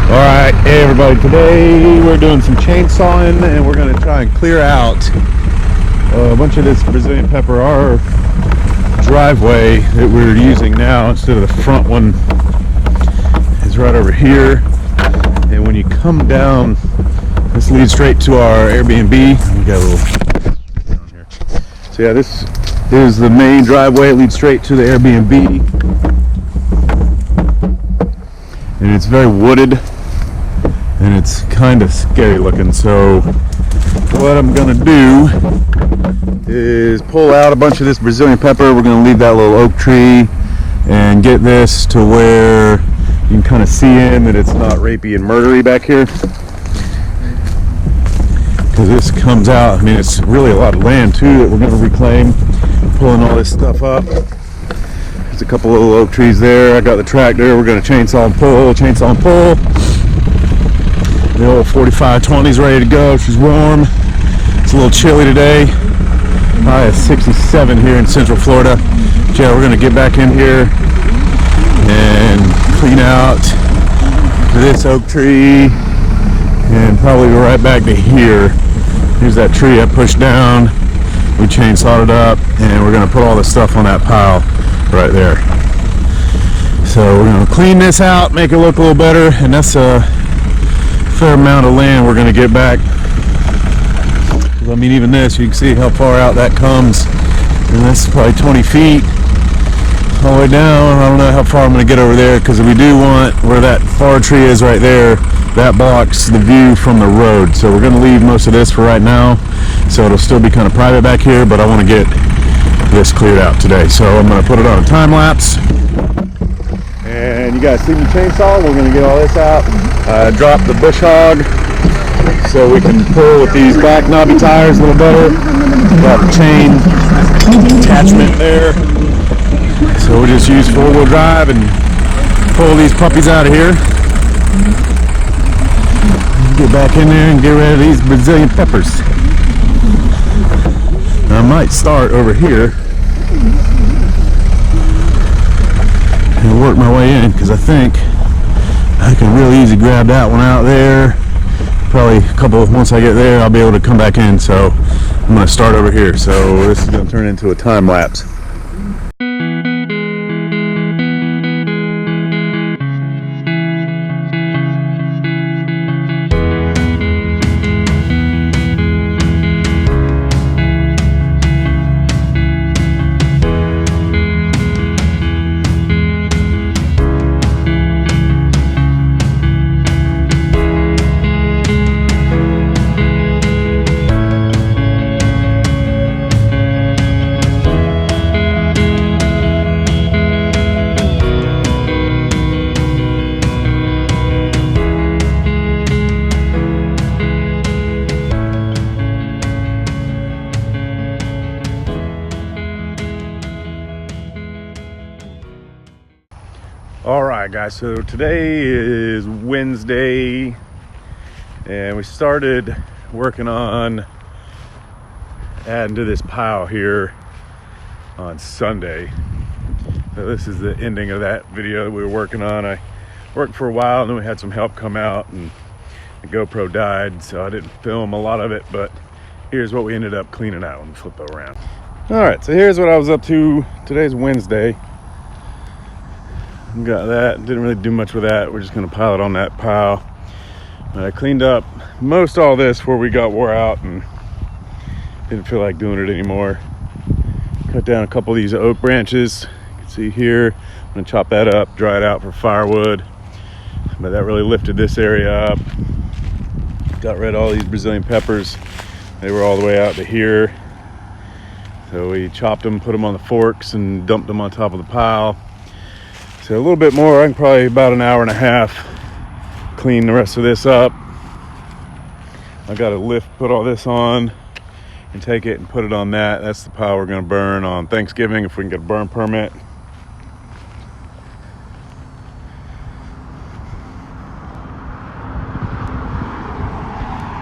Alright, hey everybody, today we're doing some chainsawing and we're going to try and clear out a bunch of this Brazilian pepper. Our driveway that we're using now instead of the front one is right over here, and when you come down, this leads straight to our Airbnb. We got a little down here. So yeah, this is the main driveway. It leads straight to the Airbnb, and it's very wooded and it's kind of scary looking. So what I'm gonna do is pull out a bunch of this Brazilian pepper. We're gonna leave that little oak tree and get this to where you can kind of see in that it's not rapey and murdery back here, because this comes out, I mean, it's really a lot of land too that we're gonna reclaim. Pulling all this stuff up. There's a couple little oak trees there. I got the tractor. We're gonna chainsaw and pull. The old 4520's ready to go. She's warm. It's a little chilly today. High of 67 here in Central Florida. Yeah, we're gonna get back in here and clean out this oak tree and probably go right back to here. Here's that tree I pushed down. We chainsawed it up and we're gonna put all the stuff on that pile right there. So we're gonna clean this out, make it look a little better, and that's a fair amount of land we're gonna get back. I mean, even this, you can see how far out that comes, and this is probably 20 feet all the way down. I don't know how far I'm gonna get over there, because we do want, where that far tree is right there, that blocks the view from the road. So we're gonna leave most of this for right now, so it'll still be kind of private back here, but I want to get this cleared out today. So I'm gonna put it on a time lapse. And you guys see me chainsaw. We're gonna get all this out. Drop the bush hog so we can pull with these back knobby tires a little better. Got the chain attachment there. So we'll just use 4-wheel drive and pull these puppies out of here. Get back in there and get rid of these Brazilian peppers. I might start over here and work my way in, because I think I can real easy grab that one out there. Probably once I get there, I'll be able to come back in. So I'm going to start over here. So this is going to turn into a time lapse. Alright guys, so today is Wednesday and we started working on adding to this pile here on Sunday. So this is the ending of that video that we were working on. I worked for a while and then we had some help come out and the GoPro died, so I didn't film a lot of it, but here's what we ended up cleaning out. Let me flip it around. Alright, so here's what I was up to. Today's Wednesday. Got that, didn't really do much with that. We're just gonna pile it on that pile. But I cleaned up most all this before we got wore out and didn't feel like doing it anymore. Cut down a couple of these oak branches. You can see here, I'm gonna chop that up, dry it out for firewood. But that really lifted this area up. Got rid of all these Brazilian peppers. They were all the way out to here. So we chopped them, put them on the forks and dumped them on top of the pile. So a little bit more, I can probably about an hour and a half clean the rest of this up. I got to put all this on and take it and put it on that. That's the pile we're going to burn on Thanksgiving if we can get a burn permit.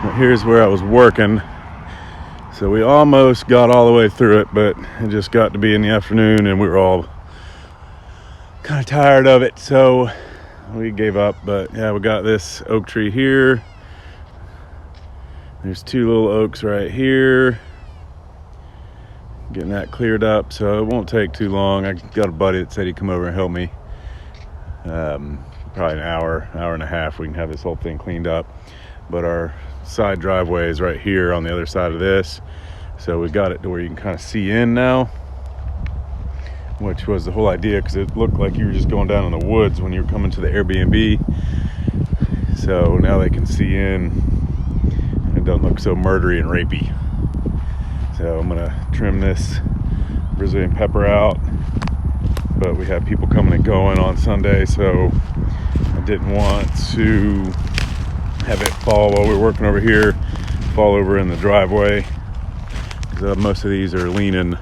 Now here's where I was working. So we almost got all the way through it, but it just got to be in the afternoon and we were all kind of tired of it. So we gave up, but yeah, we got this oak tree here. There's 2 little oaks right here. Getting that cleared up, so it won't take too long. I got a buddy that said he'd come over and help me. Probably an hour and a half, we can have this whole thing cleaned up. But our side driveway is right here on the other side of this, so we got it to where you can kind of see in now, which was the whole idea, because it looked like you were just going down in the woods when you were coming to the Airbnb. So now they can see in. It doesn't look so murdery and rapey. So I'm gonna trim this Brazilian pepper out, but we have people coming and going on Sunday, so I didn't want to have it fall while we're working over here, fall over in the driveway, because most of these are leaning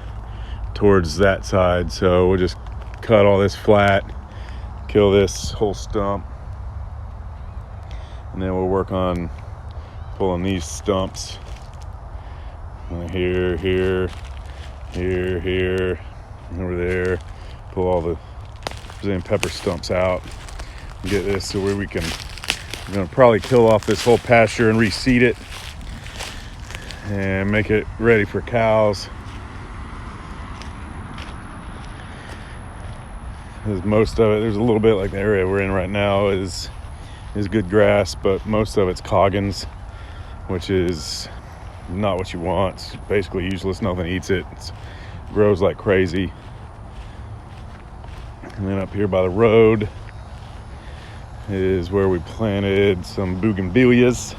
towards that side. So we'll just cut all this flat, kill this whole stump, and then we'll work on pulling these stumps here, over there. Pull all the Brazilian pepper stumps out and get this to where we're gonna probably kill off this whole pasture and reseed it and make it ready for cows. Because most of it, there's a little bit like the area we're in right now is good grass, but most of it's coggins, which is not what you want. It's basically useless. Nothing eats it. It grows like crazy. And then up here by the road is where we planted some bougainvilleas.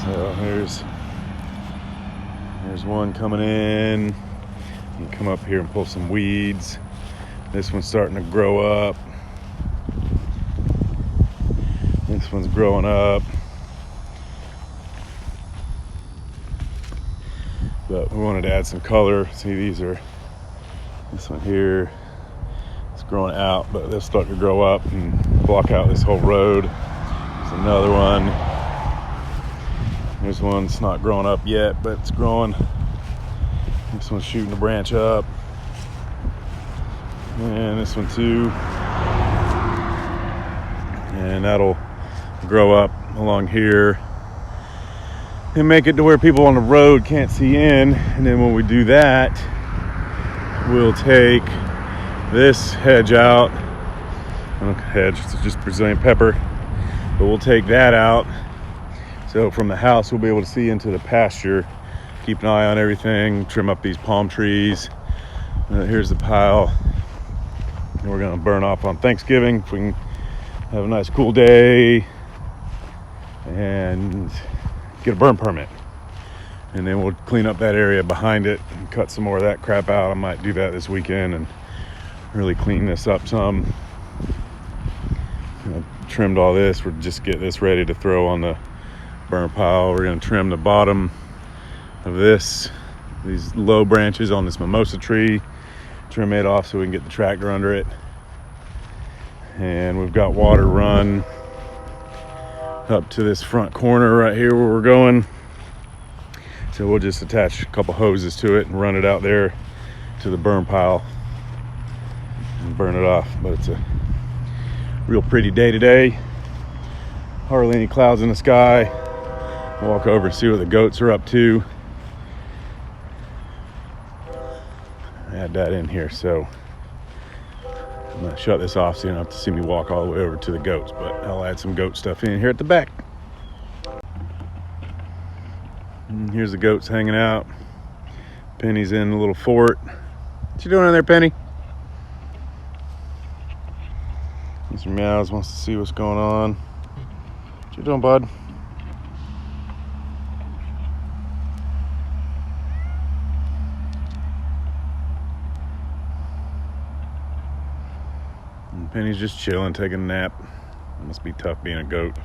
So there's one coming in. You can come up here and pull some weeds. This one's starting to grow up. This one's growing up. But we wanted to add some color. See, this one here, it's growing out, but they'll start to grow up and block out this whole road. There's another one. This one's not growing up yet, but it's growing. This one's shooting a branch up. And this one too. And that'll grow up along here and make it to where people on the road can't see in. And then when we do that, we'll take this hedge out. Hedge, it's just Brazilian pepper, but we'll take that out. So from the house, we'll be able to see into the pasture, keep an eye on everything, trim up these palm trees. Here's the pile. And we're gonna burn off on Thanksgiving if we can have a nice cool day and get a burn permit. And then we'll clean up that area behind it and cut some more of that crap out. I might do that this weekend and really clean this up some. Trimmed all this. We'll just get this ready to throw on the burn pile. We're going to trim the bottom of these low branches on this mimosa tree, trim it off so we can get the tractor under it. And we've got water run up to this front corner right here where we're going. So we'll just attach a couple hoses to it and run it out there to the burn pile and burn it off. But it's a real pretty day today. Hardly any clouds in the sky. Walk over and see what the goats are up to. Add that in here. So I'm gonna shut this off so you don't have to see me walk all the way over to the goats, but I'll add some goat stuff in here at the back. And here's the goats hanging out. Penny's in the little fort. What you doing in there, Penny? Mr. Meows wants to see what's going on. What you doing, bud? And Penny's just chilling, taking a nap. It must be tough being a goat.